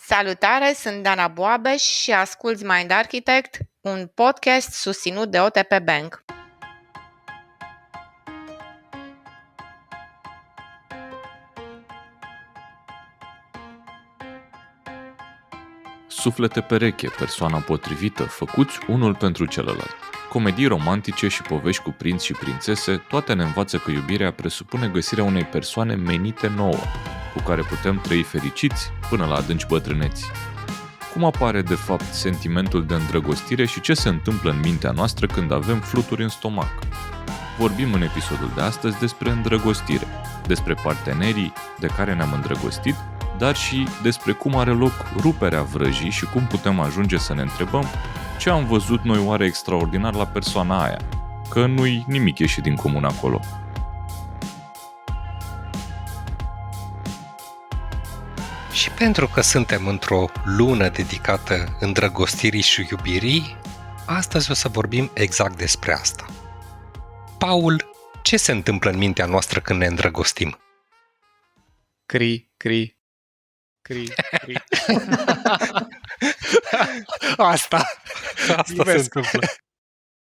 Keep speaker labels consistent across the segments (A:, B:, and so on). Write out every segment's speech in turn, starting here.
A: Salutare, sunt Dana Boabeș și asculți Mind Architect, un podcast susținut de OTP Bank.
B: Suflete pereche, persoana potrivită, făcuți unul pentru celălalt. Comedii romantice și povești cu prinți și prințese, toate ne învață că iubirea presupune găsirea unei persoane menite nouă, cu care putem trăi fericiți până la adânci bătrâneți. Cum apare de fapt sentimentul de îndrăgostire și ce se întâmplă în mintea noastră când avem fluturi în stomac? Vorbim în episodul de astăzi despre îndrăgostire, despre partenerii de care ne-am îndrăgostit, dar și despre cum are loc ruperea vrăjii și cum putem ajunge să ne întrebăm ce am văzut noi oare extraordinar la persoana aia, că nu-i nimic ieșit din comun acolo.
C: Și pentru că suntem într-o lună dedicată îndrăgostirii și iubirii, astăzi o să vorbim exact despre asta. Paul, ce se întâmplă în mintea noastră când ne îndrăgostim?
D: Cri. Asta
C: se întâmplă.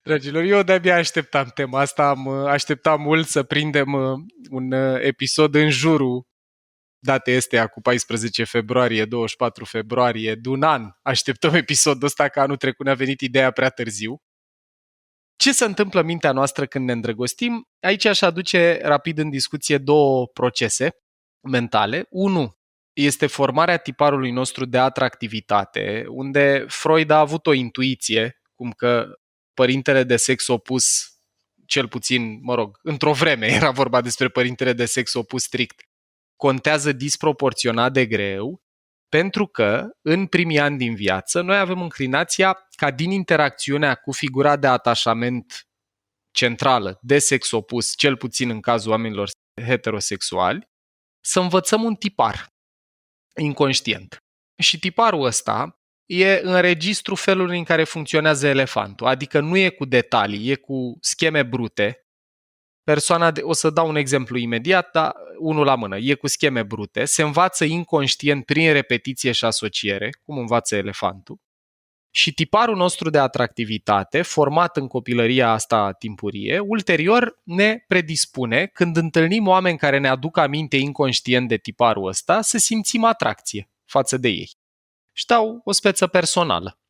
D: Dragilor, eu de-abia așteptam tema asta, așteptam mult să prindem un episod în jurul datei astea cu 14 februarie, 24 februarie, de un an. Așteptăm episodul ăsta, că anul trecut ne-a venit ideea prea târziu. Ce se întâmplă în mintea noastră când ne îndrăgostim? Aici aș aduce rapid în discuție două procese mentale. Unu este formarea tiparului nostru de atractivitate, unde Freud a avut o intuiție, cum că părintele de sex opus, cel puțin, într-o vreme era vorba despre părintele de sex opus strict, contează disproporționat de greu, pentru că în primii ani din viață noi avem înclinația ca din interacțiunea cu figura de atașament centrală de sex opus, cel puțin în cazul oamenilor heterosexuali, să învățăm un tipar inconștient. Și tiparul ăsta e în registru felului în care funcționează elefantul, adică nu e cu detalii, e cu scheme brute. O să dau un exemplu imediat, dar unul la mână. E cu scheme brute, se învață inconștient prin repetiție și asociere, cum învață elefantul. Și tiparul nostru de atractivitate, format în copilăria asta timpurie, ulterior ne predispune, când întâlnim oameni care ne aduc aminte inconștient de tiparul ăsta, să simțim atracție față de ei. Și dau o speță personală.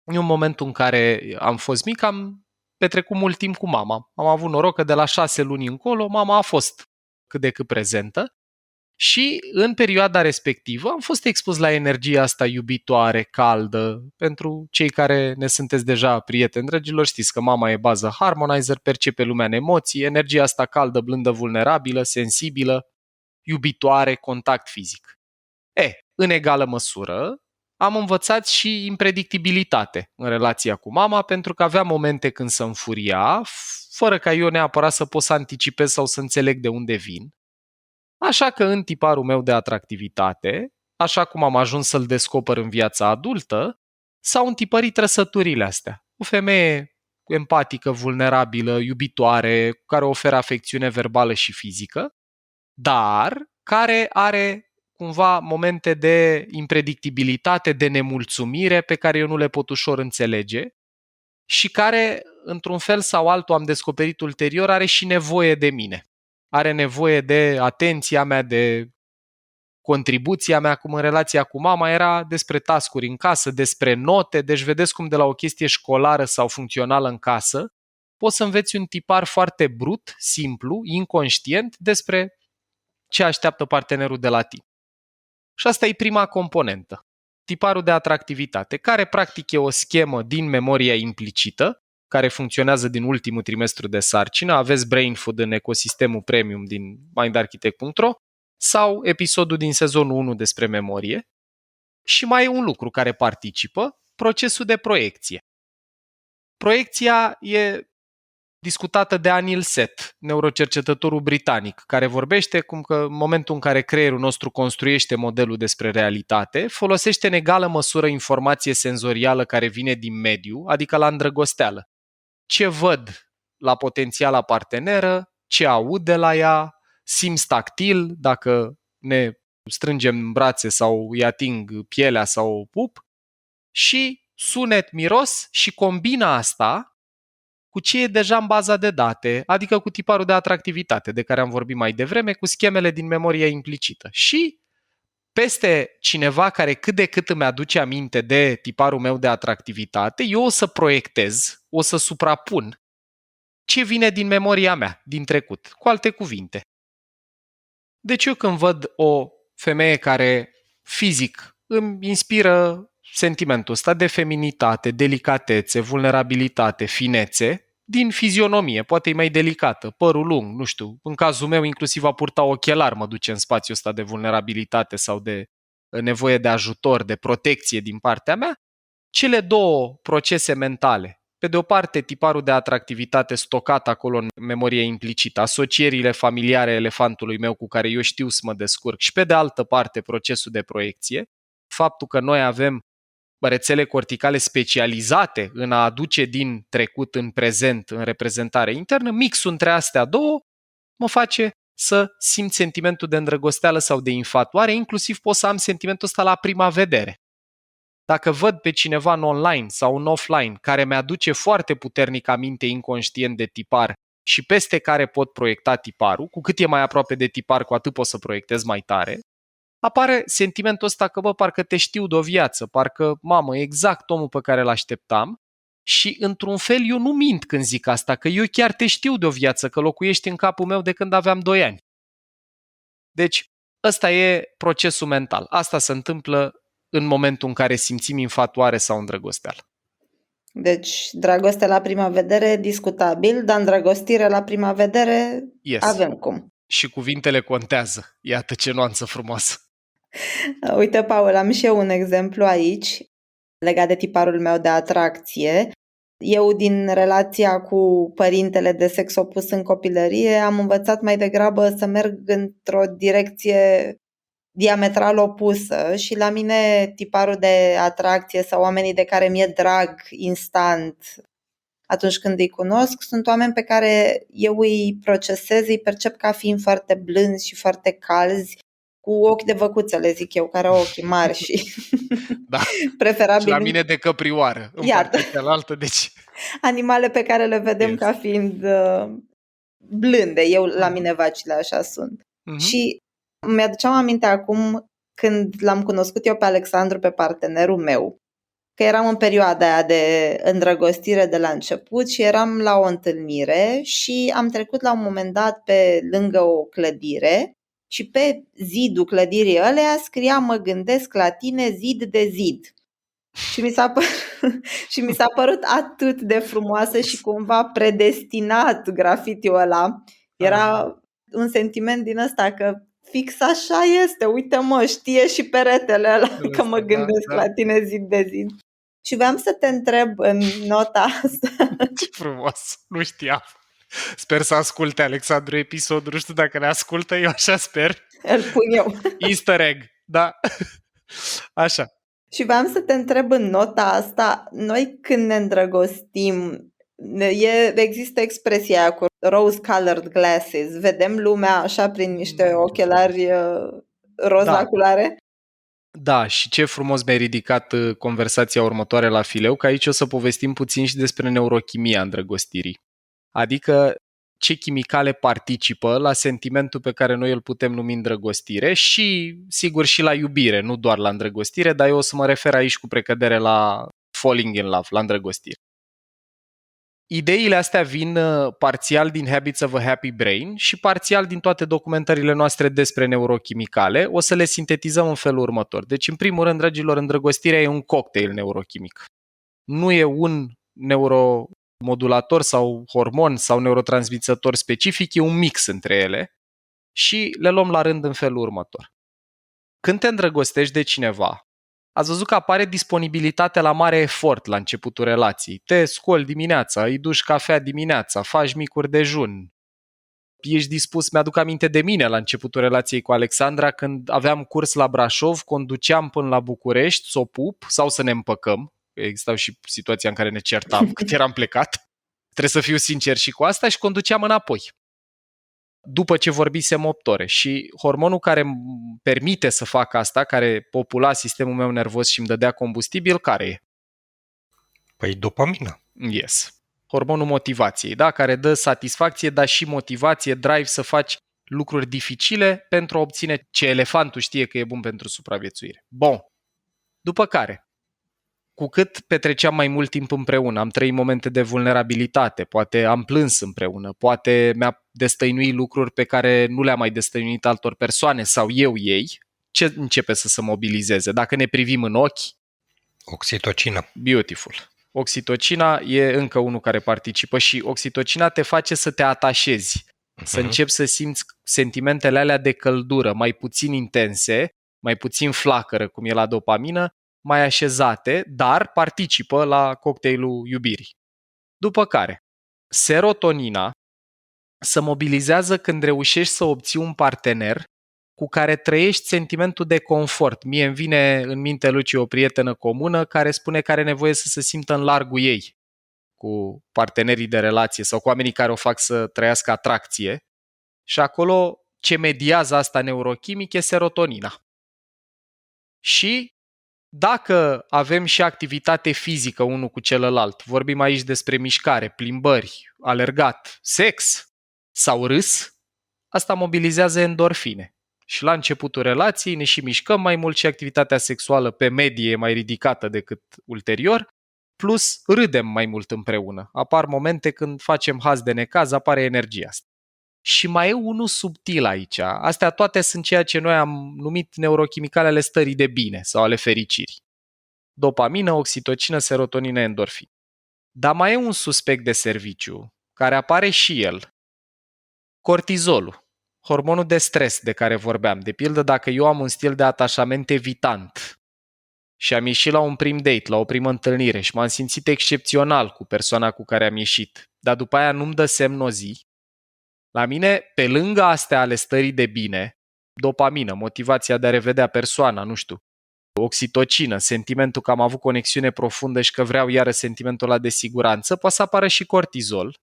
D: În momentul în care am fost mic, am petrecut mult timp cu mama. Am avut noroc că de la 6 luni încolo mama a fost cât de cât prezentă. Și în perioada respectivă am fost expus la energia asta iubitoare, caldă. Pentru cei care ne sunteți deja prieteni, dragilor, știți că mama e bază harmonizer, percepe lumea în emoții, energia asta caldă, blândă, vulnerabilă, sensibilă, iubitoare, contact fizic. În egală măsură, am învățat și impredictibilitate în relația cu mama, pentru că avea momente când se înfuria, fără ca eu neapărat să pot să anticipez sau să înțeleg de unde vin. Așa că în tiparul meu de atractivitate, așa cum am ajuns să-l descoper în viața adultă, s-au întipărit trăsăturile astea. O femeie empatică, vulnerabilă, iubitoare, care oferă afecțiune verbală și fizică, dar care are cumva momente de impredictibilitate, de nemulțumire pe care eu nu le pot ușor înțelege și care, într-un fel sau altul, am descoperit ulterior, are și nevoie de mine. Are nevoie de atenția mea, de contribuția mea, cum în relația cu mama era despre task-uri în casă, despre note, deci vedeți cum de la o chestie școlară sau funcțională în casă poți să înveți un tipar foarte brut, simplu, inconștient despre ce așteaptă partenerul de la tine. Și asta e prima componentă, tiparul de atractivitate, care practic e o schemă din memoria implicită, care funcționează din ultimul trimestru de sarcină. Aveți Brain Food în ecosistemul premium din mindarchitect.ro sau episodul din sezonul 1 despre memorie. Și mai e un lucru care participă, procesul de proiecție. Proiecția e discutată de Anil Seth, neurocercetătorul britanic, care vorbește cum că în momentul în care creierul nostru construiește modelul despre realitate, folosește în egală măsură informație senzorială care vine din mediu, adică la îndrăgosteală. Ce văd la potențiala parteneră, ce aud de la ea, simț tactil, dacă ne strângem în brațe sau îi ating pielea sau o pup, și sunet, miros și combina asta cu ce e deja în baza de date, adică cu tiparul de atractivitate de care am vorbit mai devreme, cu schemele din memoria implicită. Și peste cineva care cât de cât îmi aduce aminte de tiparul meu de atractivitate, eu o să proiectez, o să suprapun ce vine din memoria mea, din trecut. Cu alte cuvinte. Deci eu când văd o femeie care fizic îmi inspiră sentimentul ăsta de feminitate, delicatețe, vulnerabilitate, finețe, din fizionomie, poate e mai delicată, părul lung, nu știu, în cazul meu inclusiv a purta ochelari mă duce în spațiul ăsta de vulnerabilitate sau de nevoie de ajutor, de protecție din partea mea, cele două procese mentale, pe de o parte tiparul de atractivitate stocat acolo în memorie implicită, asocierile familiare elefantului meu cu care eu știu să mă descurc, și pe de altă parte procesul de proiecție, faptul că noi avem rețele corticale specializate în a aduce din trecut în prezent, în reprezentare internă, mixul între astea două mă face să simt sentimentul de îndrăgosteală sau de infatuare, inclusiv pot să am sentimentul ăsta la prima vedere. Dacă văd pe cineva în online sau în offline care mi-aduce foarte puternic aminte inconștient de tipar și peste care pot proiecta tiparul, cu cât e mai aproape de tipar, cu atât pot să proiectez mai tare, apare sentimentul ăsta că, parcă te știu de o viață, parcă, mamă, exact omul pe care l-așteptam și, într-un fel, eu nu mint când zic asta, că eu chiar te știu de o viață, că locuiești în capul meu de când aveam 2 ani. Deci, ăsta e procesul mental. Asta se întâmplă în momentul în care simțim infatuare sau îndrăgosteală.
E: Deci, dragoste la prima vedere, discutabil, dar îndrăgostire la prima vedere, avem cum.
D: Și cuvintele contează. Iată ce nuanță frumoasă.
E: Uite, Paul, am și eu un exemplu aici, legat de tiparul meu de atracție. Eu, din relația cu părintele de sex opus în copilărie, am învățat mai degrabă să merg într-o direcție diametral opusă și la mine tiparul de atracție sau oamenii de care mi-e drag instant atunci când îi cunosc sunt oameni pe care eu îi procesez, îi percep ca fiind foarte blânzi și foarte calzi, cu ochi de văcuță, le zic eu, care au ochii mari și
D: da.
E: preferabil.
D: Și la mine de căprioară, în partea cealaltă, deci...
E: Animale pe care le vedem ca fiind blânde, eu la mine vacile așa sunt. Și mi-aduceam aminte acum când l-am cunoscut eu pe Alexandru, pe partenerul meu, că eram în perioada aia de îndrăgostire de la început și eram la o întâlnire și am trecut la un moment dat pe lângă o clădire și pe zidul clădirii ăleia scria: mă gândesc la tine zid de zid. Și mi s-a părut atât de frumoasă și cumva predestinat grafitiul ăla. Era un sentiment din ăsta că fix așa este, uite mă, știe și peretele ăla că mă gândesc la tine zi de zi. Și vreau să te întreb în nota asta.
D: Ce frumos, nu știam. Sper să asculte Alexandru episodul, nu știu dacă ne ascultă, eu așa sper.
E: Îl pun eu.
D: Easter egg, da. Așa.
E: Și vreau să te întreb în nota asta, noi când ne îndrăgostim, există expresia aia cu rose-colored glasses, vedem lumea așa prin niște ochelari roz la culoare?
D: Da, și ce frumos mi-ai ridicat conversația următoare la fileu, că aici o să povestim puțin și despre neurochimia îndrăgostirii. Adică ce chimicale participă la sentimentul pe care noi îl putem numi îndrăgostire și, sigur, și la iubire, nu doar la îndrăgostire, dar eu o să mă refer aici cu precădere la falling in love, la îndrăgostire. Ideile astea vin parțial din Habits of a Happy Brain și parțial din toate documentările noastre despre neurochimicale. O să le sintetizăm în felul următor. Deci, în primul rând, dragilor, îndrăgostirea e un cocktail neurochimic. Nu e un neuromodulator sau hormon sau neurotransmițător specific, e un mix între ele și le luăm la rând în felul următor. Când te îndrăgostești de cineva, ați văzut că apare disponibilitatea la mare efort la începutul relației. Te scoli dimineața, îi duci cafea dimineața, faci micuri dejun. Ești dispus, mi-aduc aminte de mine la începutul relației cu Alexandra, când aveam curs la Brașov, conduceam până la București să o pup sau să ne împăcăm. Existau și situația în care ne certam cât eram plecat. Trebuie să fiu sincer și cu asta și conduceam înapoi. după ce vorbisem 8 ore. Și hormonul care îmi permite să fac asta, care popula sistemul meu nervos și îmi dădea combustibil, care e?
C: Păi dopamina.
D: Yes. Hormonul motivației, da? Care dă satisfacție, dar și motivație, drive să faci lucruri dificile pentru a obține ce elefantul știe că e bun pentru supraviețuire. Bun. După care, cu cât petreceam mai mult timp împreună, am trăit momente de vulnerabilitate, poate am plâns împreună, poate mi-a destăinuit lucruri pe care nu le-am mai destăinuit altor persoane sau eu ei, ce începe să se mobilizeze? Dacă ne privim în ochi,
C: Oxitocină.
D: beautiful. Oxitocina e încă unul care participă și oxitocina te face să te atașezi, să începi să simți sentimentele alea de căldură, mai puțin intense, mai puțin flacără, cum e la dopamină, mai așezate, dar participă la cocktailul iubirii. După care, serotonina se mobilizează când reușești să obții un partener cu care trăiești sentimentul de confort. Mie îmi vine în minte, Luci, o prietenă comună care spune că are nevoie să se simtă în largul ei cu partenerii de relație sau cu oamenii care o fac să trăiască atracție. Și acolo ce mediază asta neurochimic e serotonina. Și dacă avem și activitate fizică unul cu celălalt, vorbim aici despre mișcare, plimbări, alergat, sex sau râs, asta mobilizează endorfine. Și la începutul relației ne și mișcăm mai mult și activitatea sexuală pe medie e mai ridicată decât ulterior, plus râdem mai mult împreună. Apar momente când facem haz de necaz, apare energia asta. Și mai e unul subtil aici. Astea toate sunt ceea ce noi am numit neurochimicale ale stării de bine sau ale fericirii. Dopamină, oxitocină, serotonină, endorfin. Dar mai e un suspect de serviciu, care apare și el. Cortizolul, hormonul de stres de care vorbeam. De pildă, dacă eu am un stil de atașament evitant și am ieșit la un prim date, la o primă întâlnire și m-am simțit excepțional cu persoana cu care am ieșit, dar după aia nu-mi dă semn o zi, la mine, pe lângă astea ale stării de bine, dopamină, motivația de a revedea persoana, nu știu, oxitocină, sentimentul că am avut conexiune profundă și că vreau iară sentimentul ăla de siguranță, poate să apară și cortizol,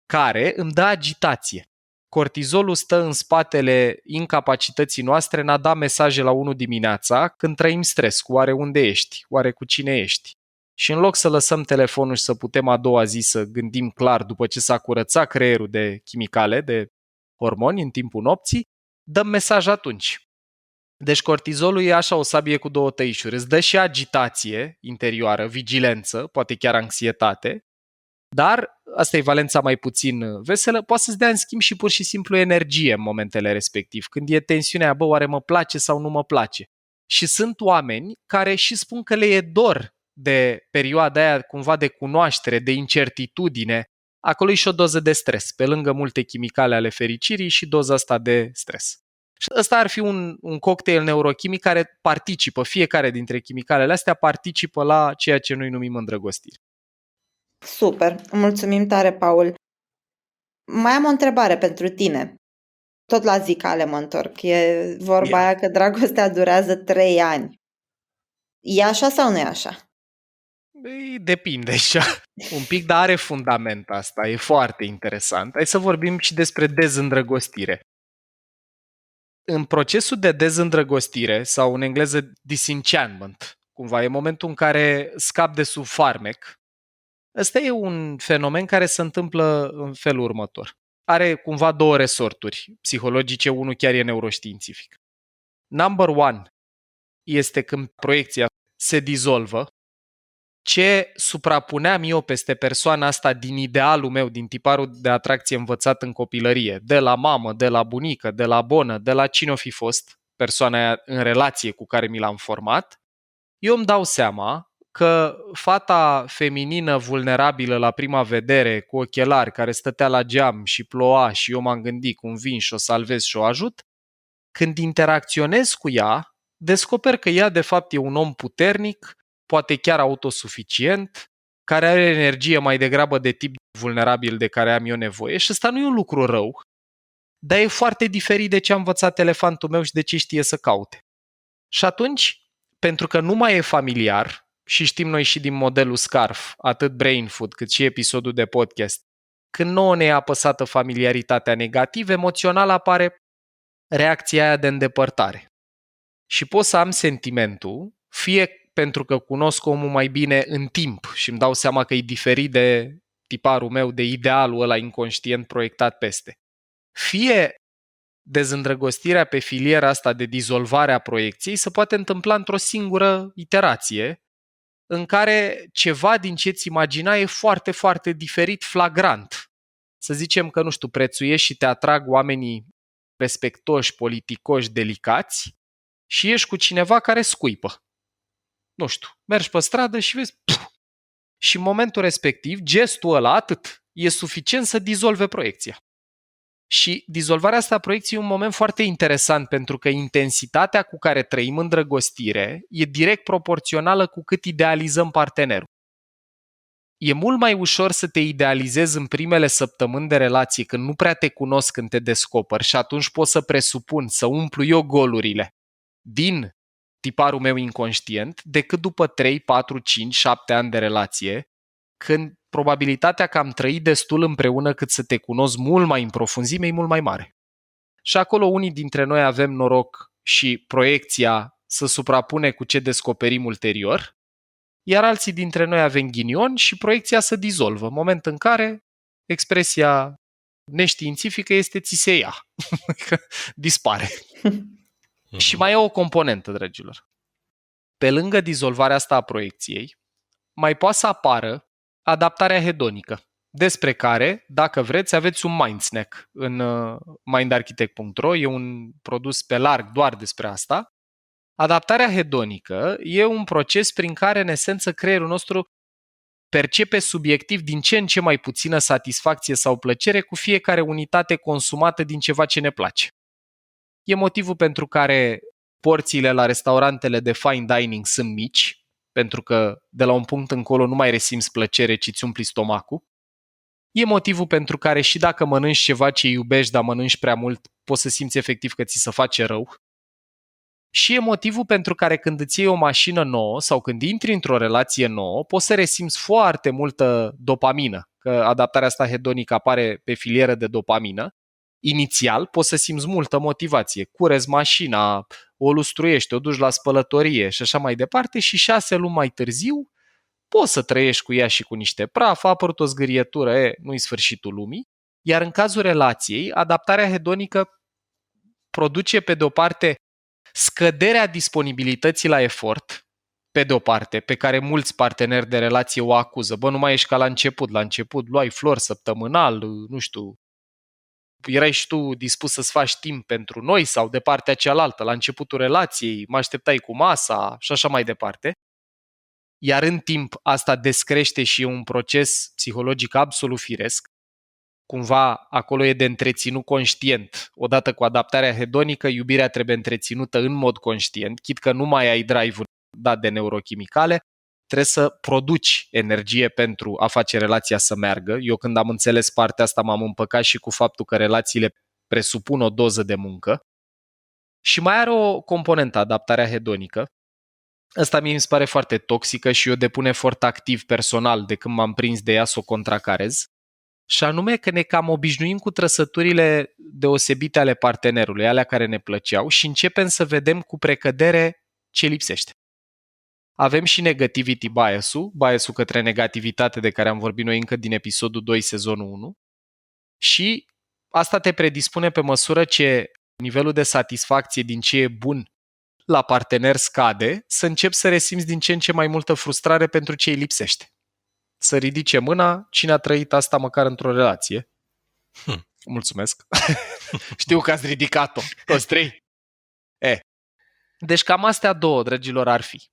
D: care îmi dă agitație. Cortizolul stă în spatele incapacității noastre în a da mesaje la 1 dimineața când trăim stres, cu oare unde ești, oare cu cine ești. Și în loc să lăsăm telefonul și să putem a doua zi să gândim clar după ce s-a curățat creierul de chimicale, de hormoni în timpul nopții, dăm mesaj atunci. Deci cortizolul e așa o sabie cu două tăișuri. Îți dă și agitație interioară, vigilență, poate chiar anxietate, dar, asta e valența mai puțin veselă, poate să-ți dea în schimb și pur și simplu energie în momentele respectiv. Când e tensiunea, bă, oare mă place sau nu mă place? Și sunt oameni care și spun că le e dor de perioada aia cumva de cunoaștere, de incertitudine. Acolo e și o doză de stres, pe lângă multe chimicale ale fericirii și doza asta de stres. Și ăsta ar fi un cocktail neurochimic care participă, fiecare dintre chimicalele astea participă la ceea ce noi numim îndrăgostire.
E: Super, mulțumim tare, Paul. Mai am o întrebare pentru tine. Tot la zicale mă întorc. E vorba aia că dragostea durează 3 ani. E așa sau nu e așa?
D: Depinde așa. Un pic, dar are fundament asta. E foarte interesant. Hai să vorbim și despre dezîndrăgostire. În procesul de dezîndrăgostire, sau în engleză disenchantment, cumva, e momentul în care scap de sub farmec. Ăsta e un fenomen care se întâmplă în felul următor. Are cumva 2 resorturi psihologice, unul chiar e neuroștiințific. Number 1 este când proiecția se dizolvă. Ce suprapuneam eu peste persoana asta din idealul meu, din tiparul de atracție învățat în copilărie, de la mamă, de la bunică, de la bonă, de la cine o fi fost persoana aia în relație cu care mi l-am format, eu îmi dau seama că fata feminină vulnerabilă la prima vedere, cu ochelari, care stătea la geam și ploua și eu m-am gândit cum vin și o salvez și o ajut, când interacționez cu ea, descoper că ea de fapt e un om puternic, poate chiar autosuficient, care are energie mai degrabă de tip vulnerabil de care am eu nevoie și ăsta nu e un lucru rău, dar e foarte diferit de ce a învățat elefantul meu și de ce știe să caute. Și atunci, pentru că nu mai e familiar, și știm noi și din modelul SCARF, atât Brain Food cât și episodul de podcast, când nouă ne e apăsată familiaritatea negativă, emoțional apare reacția aia de îndepărtare. Și pot să am sentimentul, fie pentru că cunosc omul mai bine în timp și îmi dau seama că e diferit de tiparul meu, de idealul ăla inconștient proiectat peste. Fie dezîndrăgostirea pe filiera asta de dizolvare a proiecției se poate întâmpla într-o singură iterație, în care ceva din ce-ți imagina e foarte, foarte diferit, flagrant. Să zicem că, nu știu, prețuiești și te atrag oamenii respectoși, politicoși, delicați și ești cu cineva care scuipă. Nu știu, mergi pe stradă și vezi... Și în momentul respectiv, gestul ăla, atât, e suficient să dizolve proiecția. Și dizolvarea asta a proiecției e un moment foarte interesant, pentru că intensitatea cu care trăim îndrăgostire e direct proporțională cu cât idealizăm partenerul. E mult mai ușor să te idealizezi în primele săptămâni de relație, când nu prea te cunosc, când te descoperi, și atunci pot să presupun, să umplu eu golurile din tiparul meu inconștient, decât după 3, 4, 5, 7 ani de relație, când probabilitatea că am trăit destul împreună cât să te cunosc mult mai în profunzime e mult mai mare. Și acolo unii dintre noi avem noroc și proiecția se suprapune cu ce descoperim ulterior, iar alții dintre noi avem ghinion și proiecția se dizolvă, moment în care expresia neștiințifică este ți se ia, dispare. Și mai e o componentă, dragilor. Pe lângă dizolvarea asta a proiecției, mai poate să apară adaptarea hedonică, despre care, dacă vreți, aveți un mind snack în mindarchitect.ro, e un produs pe larg doar despre asta. Adaptarea hedonică e un proces prin care, în esență, creierul nostru percepe subiectiv din ce în ce mai puțină satisfacție sau plăcere cu fiecare unitate consumată din ceva ce ne place. E motivul pentru care porțiile la restaurantele de fine dining sunt mici, pentru că de la un punct încolo nu mai resimți plăcere, ci îți umpli stomacul. E motivul pentru care și dacă mănânci ceva ce iubești, dar mănânci prea mult, poți să simți efectiv că ți se face rău. Și e motivul pentru care când îți iei o mașină nouă sau când intri într-o relație nouă, poți să resimți foarte multă dopamină, că adaptarea asta hedonică apare pe filieră de dopamină. Inițial poți să simți multă motivație, curezi mașina, o lustruiești, o duci la spălătorie și așa mai departe, și 6 luni mai târziu poți să trăiești cu ea și cu niște praf, a apărut o zgârietură, nu-i sfârșitul lumii. Iar în cazul relației, adaptarea hedonică produce pe de o parte scăderea disponibilității la efort, pe de o parte, pe care mulți parteneri de relație o acuză. Bă, nu mai ești ca la început luai flori săptămânal, nu știu, erai și tu dispus să-ți faci timp pentru noi, sau de partea cealaltă, la începutul relației, mă așteptai cu masa și așa mai departe. Iar în timp asta descrește și e un proces psihologic absolut firesc. Cumva acolo e de întreținut conștient. Odată cu adaptarea hedonică, iubirea trebuie întreținută în mod conștient, chit că nu mai ai drive-ul dat de neurochimicale, trebuie să produci energie pentru a face relația să meargă. Eu când am înțeles partea asta m-am împăcat și cu faptul că relațiile presupun o doză de muncă. Și mai are o componentă, adaptarea hedonică. Asta mie mi se pare foarte toxică și eu depun efort activ personal de când m-am prins de ea să o contracarez. Și anume că ne cam obișnuim cu trăsăturile deosebite ale partenerului, alea care ne plăceau, și începem să vedem cu precădere ce lipsește. Avem și negativity bias-ul către negativitate de care am vorbit noi încă din episodul 2, sezonul 1. Și asta te predispune pe măsură ce nivelul de satisfacție din ce e bun la partener scade, să începi să resimți din ce în ce mai multă frustrare pentru ce îi lipsește. Să ridice mâna cine a trăit asta măcar într-o relație. Mulțumesc. Știu că ați ridicat-o, toți trei. Deci cam astea două, dragilor, ar fi.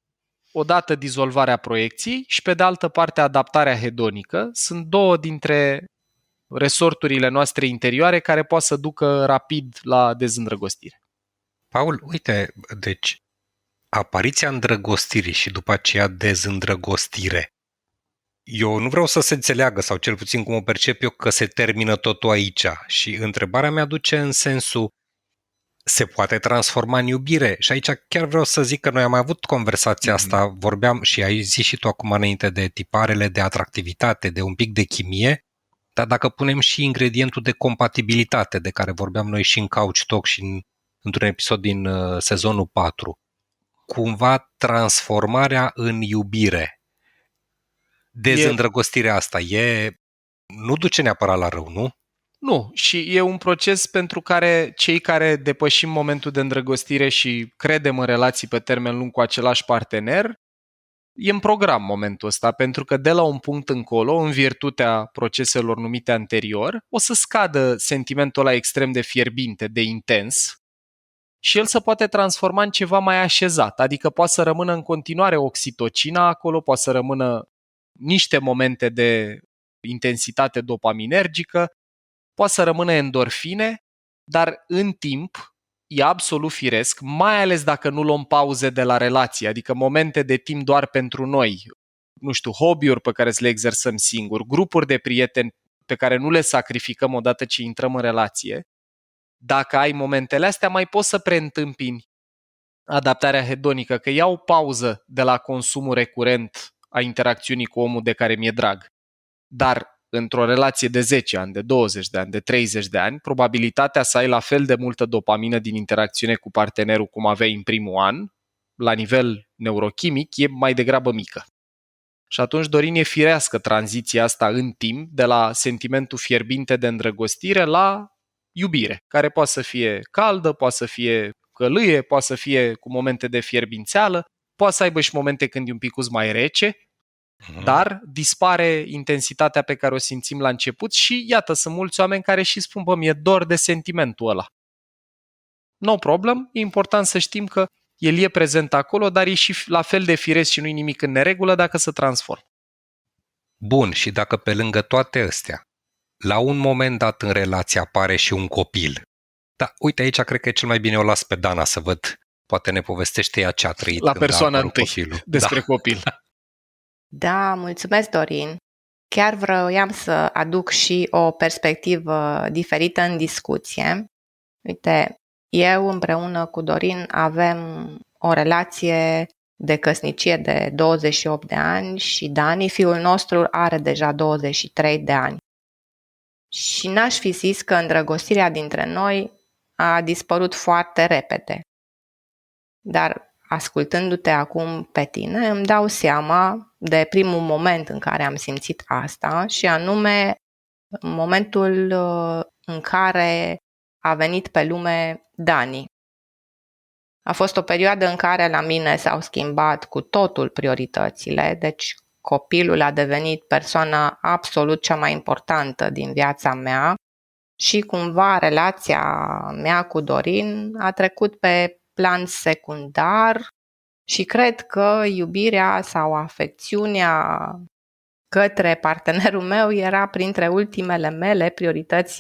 D: Odată dizolvarea proiecției și pe de altă parte adaptarea hedonică. Sunt două dintre resorturile noastre interioare care poate să ducă rapid la dezîndrăgostire.
C: Paul, uite, deci apariția îndrăgostirii și după aceea dezîndrăgostire. Eu nu vreau să se înțeleagă, sau cel puțin cum o percep eu, că se termină totul aici. Și întrebarea mea duce în sensul, se poate transforma în iubire? Și aici chiar vreau să zic că noi am mai avut conversația asta, vorbeam și ai zis și tu acum înainte de tiparele de atractivitate, de un pic de chimie. Dar dacă punem și ingredientul de compatibilitate de care vorbeam noi și în Couch Talk și într-un episod din sezonul 4, cumva transformarea în iubire, dezîndrăgostirea asta nu duce neapărat la rău, nu?
D: Nu, și e un proces pentru care cei care depășim momentul de îndrăgostire și credem în relații pe termen lung cu același partener, e în program momentul ăsta, pentru că de la un punct încolo, în virtutea proceselor numite anterior, o să scadă sentimentul ăla extrem de fierbinte, de intens, și el se poate transforma în ceva mai așezat, adică poate să rămână în continuare oxitocina acolo, poate să rămână niște momente de intensitate dopaminergică, poate să rămână endorfine, dar în timp e absolut firesc, mai ales dacă nu luăm pauze de la relație, adică momente de timp doar pentru noi, nu știu, hobby-uri pe care să le exersăm singuri, grupuri de prieteni pe care nu le sacrificăm odată ce intrăm în relație. Dacă ai momentele astea, mai poți să preîntâmpini adaptarea hedonică, că iau pauză de la consumul recurent a interacțiunii cu omul de care mi-e drag. Dar într-o relație de 10 ani, de 20 de ani, de 30 de ani, probabilitatea să ai la fel de multă dopamină din interacțiune cu partenerul cum aveai în primul an, la nivel neurochimic, e mai degrabă mică. Și atunci, Dorin, e firească tranziția asta în timp de la sentimentul fierbinte de îndrăgostire la iubire, care poate să fie caldă, poate să fie călâie, poate să fie cu momente de fierbințeală, poate să aibă și momente când e un picuț mai rece, dar dispare intensitatea pe care o simțim la început și iată, sunt mulți oameni care și spun, bă, mi-e dor de sentimentul ăla. No problem, e important să știm că el e prezent acolo, dar e și la fel de firesc și nu-i nimic în neregulă dacă se transformă.
C: Bun, și dacă pe lângă toate astea, la un moment dat în relație apare și un copil. Da, uite, aici cred că e cel mai bine o las pe Dana să văd, poate ne povestește ea ce a trăit
D: La
C: când a
D: persoana
C: apărut
D: întâi,
C: copilul.
D: despre copil.
A: Da, mulțumesc, Dorin. Chiar vroiam să aduc și o perspectivă diferită în discuție. Uite, eu împreună cu Dorin avem o relație de căsnicie de 28 de ani și Dani, fiul nostru, are deja 23 de ani. Și n-aș fi zis că îndrăgostirea dintre noi a dispărut foarte repede. Dar ascultându-te acum pe tine, îmi dau seama de primul moment în care am simțit asta și anume momentul în care a venit pe lume Dani. A fost o perioadă în care la mine s-au schimbat cu totul prioritățile, deci copilul a devenit persoana absolut cea mai importantă din viața mea și cumva relația mea cu Dorin a trecut pe plan secundar și cred că iubirea sau afecțiunea către partenerul meu era printre ultimele mele priorități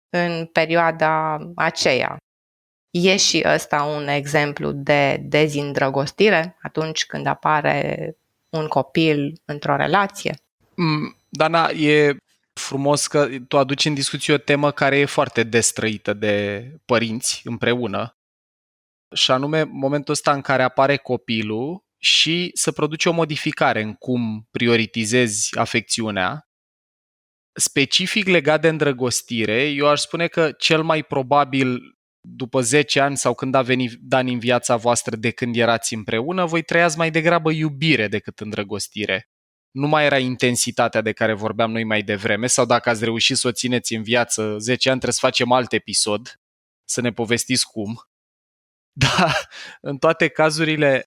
A: în perioada aceea. E și ăsta un exemplu de dezîndrăgostire atunci când apare un copil într-o relație?
D: Dana, e frumos că tu aduci în discuție o temă care e foarte destrăită de părinți împreună, și anume momentul ăsta în care apare copilul și se produce o modificare în cum prioritizezi afecțiunea. Specific legat de îndrăgostire, eu aș spune că cel mai probabil după 10 ani sau când a venit Dani în viața voastră de când erați împreună, voi trăiați mai degrabă iubire decât îndrăgostire. Nu mai era intensitatea de care vorbeam noi mai devreme, sau dacă ați reușit să o țineți în viață 10 ani, trebuie să facem alt episod, să ne povestiți cum. Dar în toate cazurile,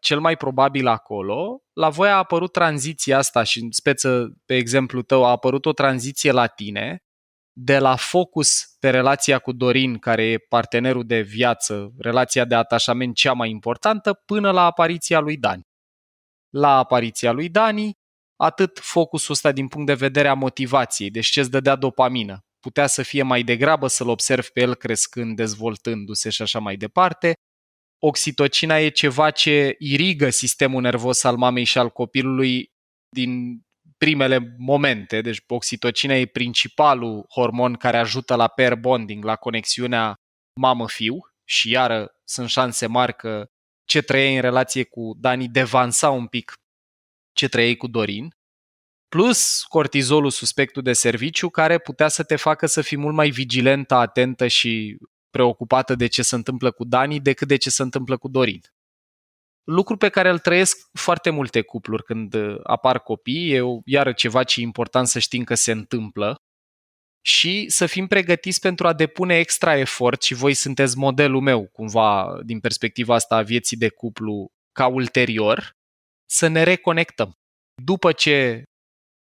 D: cel mai probabil acolo, la voi a apărut tranziția asta și în speță, pe exemplu tău, a apărut o tranziție la tine de la focus pe relația cu Dorin, care e partenerul de viață, relația de atașament cea mai importantă, până la apariția lui Dani. La apariția lui Dani, atât focusul ăsta din punct de vedere a motivației, deci ce îți dădea dopamină, putea să fie mai degrabă să-l observi pe el crescând, dezvoltându-se și așa mai departe. Oxitocina e ceva ce irigă sistemul nervos al mamei și al copilului din primele momente. Deci oxitocina e principalul hormon care ajută la pair bonding, la conexiunea mamă-fiu și iară sunt șanse mari că ce trăiei în relație cu Dani devansa un pic ce trăiei cu Dorin. plus cortizolul suspectul de serviciu, care putea să te facă să fii mult mai vigilentă, atentă și preocupată de ce se întâmplă cu Dani decât de ce se întâmplă cu Dorin. Lucru pe care îl trăiesc foarte multe cupluri când apar copii, e iară ceva ce e important să știm că se întâmplă și să fim pregătiți pentru a depune extra efort și voi sunteți modelul meu, cumva, din perspectiva asta a vieții de cuplu, ca ulterior, să ne reconectăm. După ce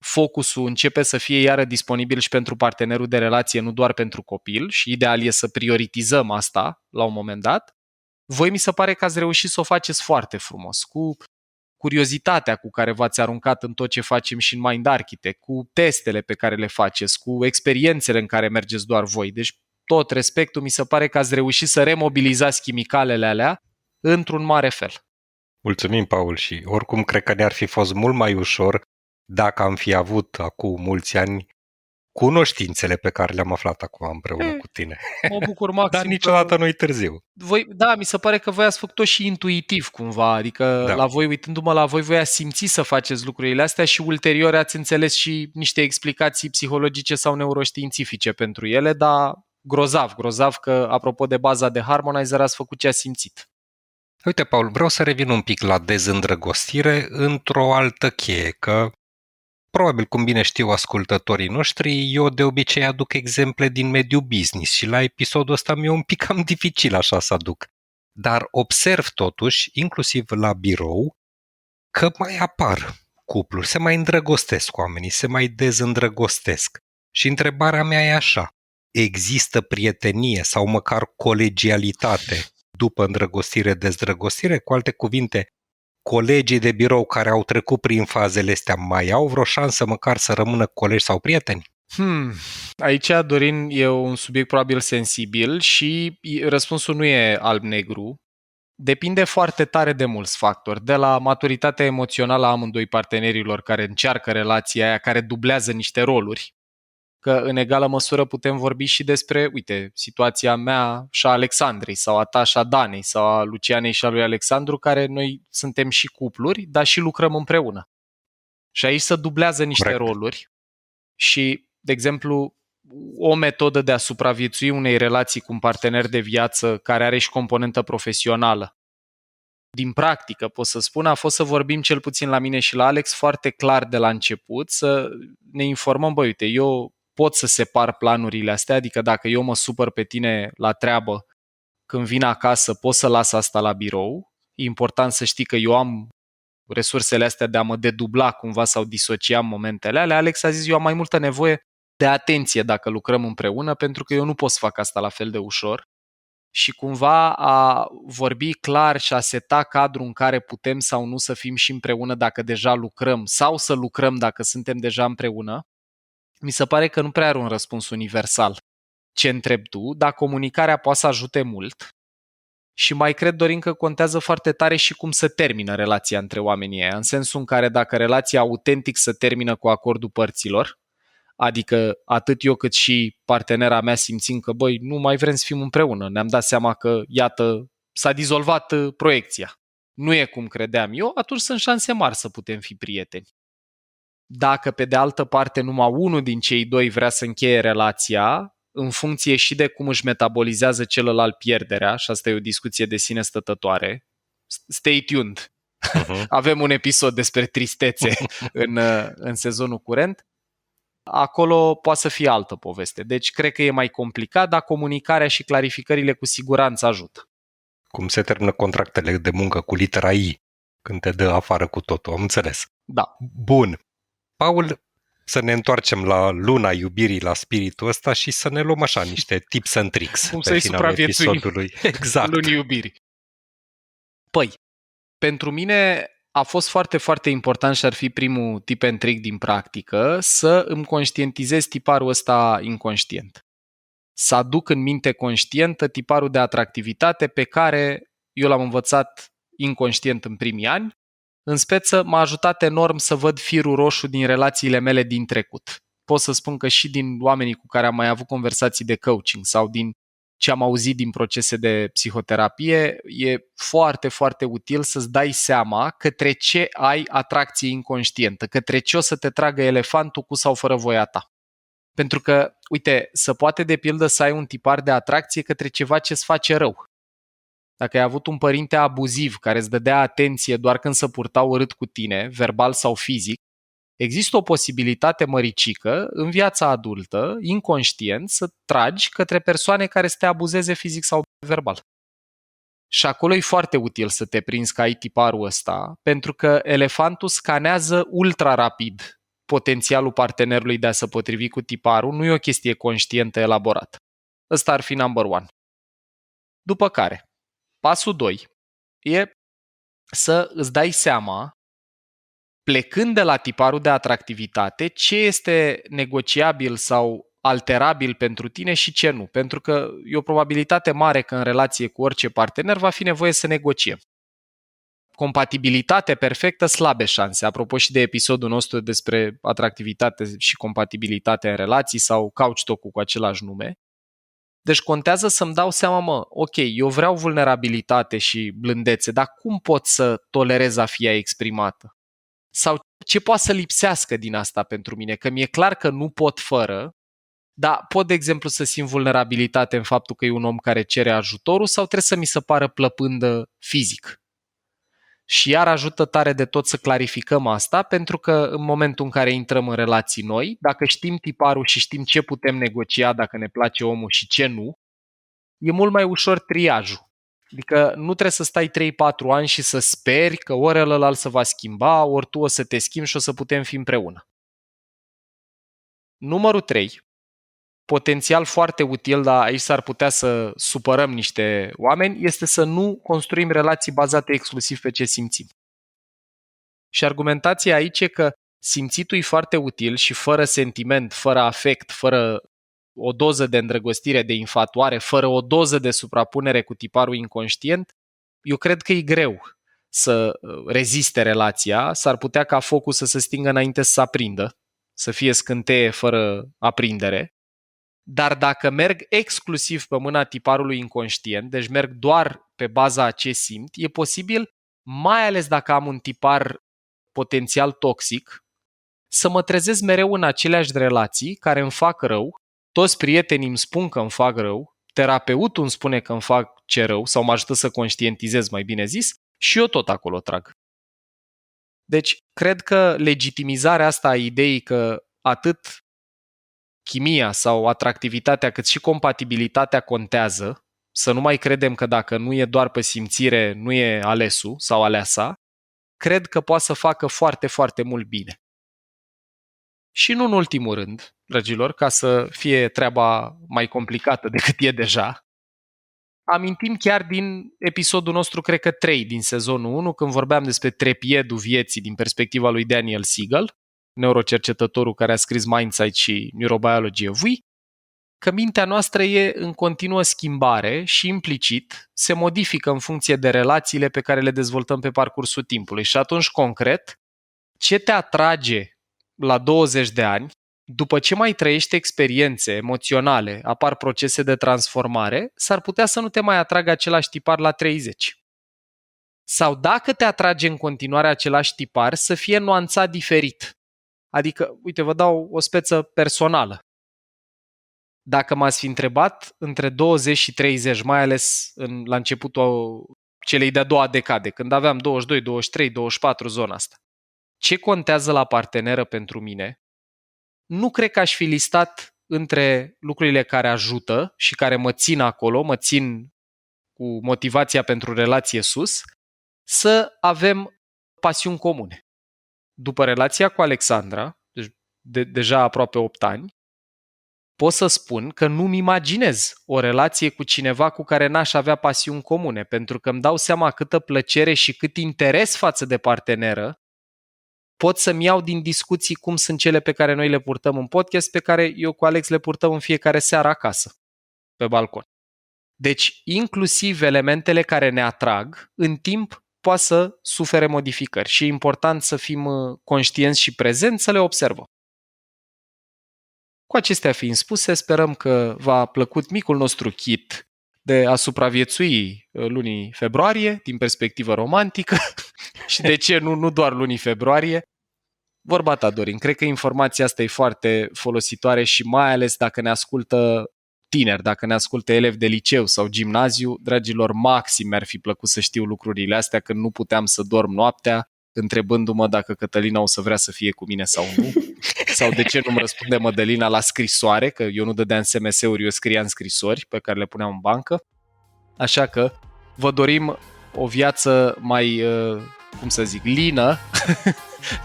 D: focusul începe să fie iară disponibil și pentru partenerul de relație, nu doar pentru copil, și ideal e să prioritizăm asta la un moment dat, voi mi se pare că ați reușit să o faceți foarte frumos, cu curiozitatea cu care v-ați aruncat în tot ce facem și în Mind Architect, cu testele pe care le faceți, cu experiențele în care mergeți doar voi. Deci tot respectul, mi se pare că ați reușit să remobilizați chimicalele alea într-un mare fel.
C: Mulțumim, Paul, și oricum cred că ne-ar fi fost mult mai ușor dacă am fi avut acum mulți ani cunoștințele pe care le-am aflat acum împreună cu tine.
D: Mă bucur maxim.
C: Dar niciodată nu-i târziu.
D: Da, mi se pare că voi ați făcut-o și intuitiv cumva, adică la voi, uitându-mă la voi ați simțit să faceți lucrurile astea și ulterior ați înțeles și niște explicații psihologice sau neuroștiințifice pentru ele, dar grozav că, apropo de baza de Harmonizer, ați făcut ce ați simțit.
C: Uite, Paul, vreau să revin un pic la dezîndrăgostire într-o altă cheie, că probabil, cum bine știu ascultătorii noștri, eu de obicei aduc exemple din mediul business și la episodul ăsta mi-e un pic cam dificil așa să aduc. Dar observ totuși, inclusiv la birou, că mai apar cupluri, se mai îndrăgostesc oamenii, se mai dezîndrăgostesc. Și întrebarea mea e așa, există prietenie sau măcar colegialitate după îndrăgostire-dezdrăgostire? Cu alte cuvinte, colegii de birou care au trecut prin fazele astea mai au vreo șansă măcar să rămână colegi sau prieteni?
D: Aici, Dorin, e un subiect probabil sensibil și răspunsul nu e alb-negru. Depinde foarte tare de mulți factori, de la maturitatea emoțională a amândoi partenerilor care încearcă relația aia, care dublează niște roluri, că în egală măsură putem vorbi și despre, uite, situația mea și a Alexandrei sau a ta și a Danei sau a Lucianei și a lui Alexandru, care noi suntem și cupluri, dar și lucrăm împreună. Și aici se dublează niște roluri și, de exemplu, o metodă de a supraviețui unei relații cu un partener de viață care are și componentă profesională, din practică, pot să spun, a fost să vorbim cel puțin la mine și la Alex foarte clar de la început, să ne informăm, băi, uite, eu pot să separ planurile astea, adică dacă eu mă supăr pe tine la treabă, când vin acasă pot să las asta la birou. E important să știi că eu am resursele astea de a mă dedubla cumva sau disocia momentele alea. Alex a zis, eu am mai multă nevoie de atenție dacă lucrăm împreună, pentru că eu nu pot să fac asta la fel de ușor. Și cumva a vorbi clar și a seta cadrul în care putem sau nu să fim și împreună dacă deja lucrăm sau să lucrăm dacă suntem deja împreună, mi se pare că nu prea are un răspuns universal. Ce întrebi tu, dar comunicarea poate să ajute mult și mai cred, Dorin, că contează foarte tare și cum se termină relația între oamenii ăia, în sensul în care dacă relația autentic se termină cu acordul părților, adică atât eu cât și partenera mea simțim că, băi, nu mai vrem să fim împreună, ne-am dat seama că, iată, s-a dizolvat proiecția, nu e cum credeam eu, atunci sunt șanse mari să putem fi prieteni. Dacă, pe de altă parte, numai unul din cei doi vrea să încheie relația, în funcție și de cum își metabolizează celălalt pierderea, și asta e o discuție de sine stătătoare, stay tuned, avem un episod despre tristețe în sezonul curent, acolo poate să fie altă poveste. Deci cred că e mai complicat, dar comunicarea și clarificările cu siguranță ajută.
C: Cum se termină contractele de muncă cu litera I, când te dă afară cu totul, am înțeles.
D: Da.
C: Bun. Paul, să ne întoarcem la luna iubirii, la spiritul ăsta și să ne luăm așa niște tips and tricks
D: cum
C: pe finalul episodului. Exact.
D: Lunii iubirii. Păi, pentru mine a fost foarte, foarte important și ar fi primul tip and trick din practică să îmi conștientizez tiparul ăsta inconștient. Să aduc în minte conștientă tiparul de atractivitate pe care eu l-am învățat inconștient în primii ani. În speță m-a ajutat enorm să văd firul roșu din relațiile mele din trecut. Pot să spun că și din oamenii cu care am mai avut conversații de coaching sau din ce am auzit din procese de psihoterapie, e foarte, foarte util să-ți dai seama către ce ai atracție inconștientă, către ce o să te tragă elefantul cu sau fără voia ta. Pentru că, uite, să poate de pildă să ai un tipar de atracție către ceva ce îți face rău. Dacă ai avut un părinte abuziv care îți dădea atenție doar când se purta urât cu tine, verbal sau fizic, există o posibilitate măricică în viața adultă, inconștient, să tragi către persoane care să te abuzeze fizic sau verbal. Și acolo e foarte util să te prinzi că ai tiparul ăsta, pentru că elefantul scanează ultra rapid potențialul partenerului de a se potrivi cu tiparul, nu e o chestie conștientă elaborată. Ăsta ar fi number one. După care, pasul 2 e să îți dai seama, plecând de la tiparul de atractivitate, ce este negociabil sau alterabil pentru tine și ce nu. Pentru că e o probabilitate mare că în relație cu orice partener va fi nevoie să negociem. Compatibilitate perfectă, slabe șanse. Apropo și de episodul nostru despre atractivitate și compatibilitate în relații sau couch talk-ul cu același nume. Deci contează să-mi dau seama, ok, eu vreau vulnerabilitate și blândețe, dar cum pot să tolerez a fi ea exprimată? Sau ce poate să lipsească din asta pentru mine? Că mi-e clar că nu pot fără, dar pot, de exemplu, să simt vulnerabilitate în faptul că e un om care cere ajutorul sau trebuie să mi se pară plăpândă fizic. Și iar ajută tare de tot să clarificăm asta, pentru că în momentul în care intrăm în relații noi, dacă știm tiparul și știm ce putem negocia dacă ne place omul și ce nu, e mult mai ușor triajul. Adică nu trebuie să stai 3-4 ani și să speri că ori ălălalt se va schimba, ori tu o să te schimbi și o să putem fi împreună. Numărul 3, potențial foarte util, dar aici s-ar putea să supărăm niște oameni, este să nu construim relații bazate exclusiv pe ce simțim. Și argumentația aici e că simțitul e foarte util și fără sentiment, fără afect, fără o doză de îndrăgostire, de infatuare, fără o doză de suprapunere cu tiparul inconștient, eu cred că e greu să reziste relația, s-ar putea ca focul să se stingă înainte să se aprindă, să fie scânteie fără aprindere. Dar dacă merg exclusiv pe mâna tiparului inconștient, deci merg doar pe baza a ce simt, e posibil, mai ales dacă am un tipar potențial toxic, să mă trezesc mereu în aceleași relații care îmi fac rău, toți prietenii îmi spun că îmi fac rău, terapeutul îmi spune că îmi fac ce rău sau mă ajută să conștientizez, mai bine zis, și eu tot acolo trag. Deci, cred că legitimizarea asta a ideii că atât chimia sau atractivitatea, cât și compatibilitatea contează, să nu mai credem că dacă nu e doar pe simțire, nu e alesul sau aleasa, cred că poate să facă foarte, foarte mult bine. Și nu în ultimul rând, dragilor, ca să fie treaba mai complicată decât e deja, amintim chiar din episodul nostru, cred că 3 din sezonul 1, când vorbeam despre trepiedul vieții din perspectiva lui Daniel Siegel, neurocercetătorul care a scris Mindsight și Neurobiology of We, că mintea noastră e în continuă schimbare și implicit se modifică în funcție de relațiile pe care le dezvoltăm pe parcursul timpului. Și atunci, concret, ce te atrage la 20 de ani, după ce mai trăiești experiențe emoționale, apar procese de transformare, s-ar putea să nu te mai atragă același tipar la 30. Sau dacă te atrage în continuare același tipar, să fie nuanțat diferit. Adică, uite, vă dau o speță personală. Dacă m-ați fi întrebat între 20 și 30, mai ales la începutul celei de-a doua decade, când aveam 22, 23, 24, zona asta, ce contează la parteneră pentru mine, nu cred că aș fi listat între lucrurile care ajută și care mă țin acolo, mă țin cu motivația pentru relație sus, să avem pasiuni comune. După relația cu Alexandra, deci deja aproape 8 ani, pot să spun că nu-mi imaginez o relație cu cineva cu care n-aș avea pasiuni comune, pentru că îmi dau seama câtă plăcere și cât interes față de parteneră pot să-mi iau din discuții cum sunt cele pe care noi le purtăm în podcast, pe care eu cu Alex le purtăm în fiecare seară acasă, pe balcon. Deci, inclusiv elementele care ne atrag, în timp poate să sufere modificări și e important să fim conștienți și prezenți să le observăm. Cu acestea fiind spuse, sperăm că v-a plăcut micul nostru kit de a supraviețui lunii februarie din perspectivă romantică și de ce nu doar lunii februarie. Vorba ta, Dorin, cred că informația asta e foarte folositoare și mai ales dacă ne ascultă tineri, dacă ne ascultă elevi de liceu sau gimnaziu, dragilor, maxim mi-ar fi plăcut să știu lucrurile astea când nu puteam să dorm noaptea, întrebându-mă dacă Cătălina o să vrea să fie cu mine sau nu, sau de ce nu-mi răspunde Mădălina la scrisoare, că eu nu dădeam SMS-uri, eu scriam scrisori pe care le puneam în bancă. Așa că vă dorim o viață mai, lină,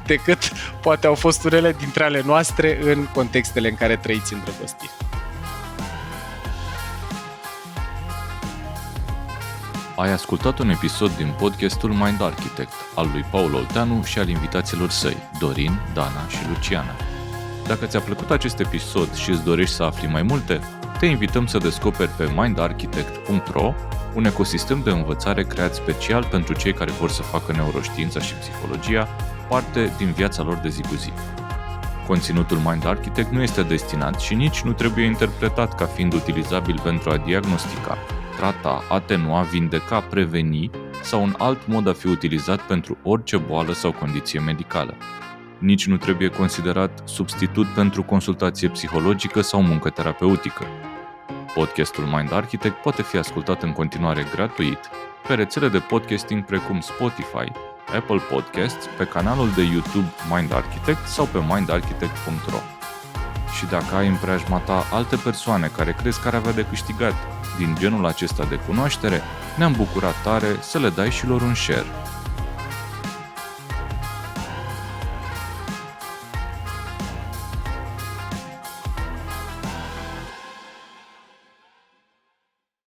D: decât poate au fost unele dintre ale noastre în contextele în care trăiți îndrăgostiri.
B: Ai ascultat un episod din podcastul Mind Architect al lui Paul Olteanu și al invitaților săi, Dorin, Dana și Luciana. Dacă ți-a plăcut acest episod și îți dorești să afli mai multe, te invităm să descoperi pe mindarchitect.ro un ecosistem de învățare creat special pentru cei care vor să facă neuroștiința și psihologia parte din viața lor de zi cu zi. Conținutul Mind Architect nu este destinat și nici nu trebuie interpretat ca fiind utilizabil pentru a diagnostica, trata, atenua, vindeca, preveni sau un alt mod a fi utilizat pentru orice boală sau condiție medicală. Nici nu trebuie considerat substitut pentru consultație psihologică sau muncă terapeutică. Podcastul Mind Architect poate fi ascultat în continuare gratuit pe rețele de podcasting precum Spotify, Apple Podcasts, pe canalul de YouTube Mind Architect sau pe mindarchitect.ro. Și dacă ai în preajma ta alte persoane care crezi că ar avea de câștigat din genul acesta de cunoaștere, ne-am bucurat tare să le dai și lor un share.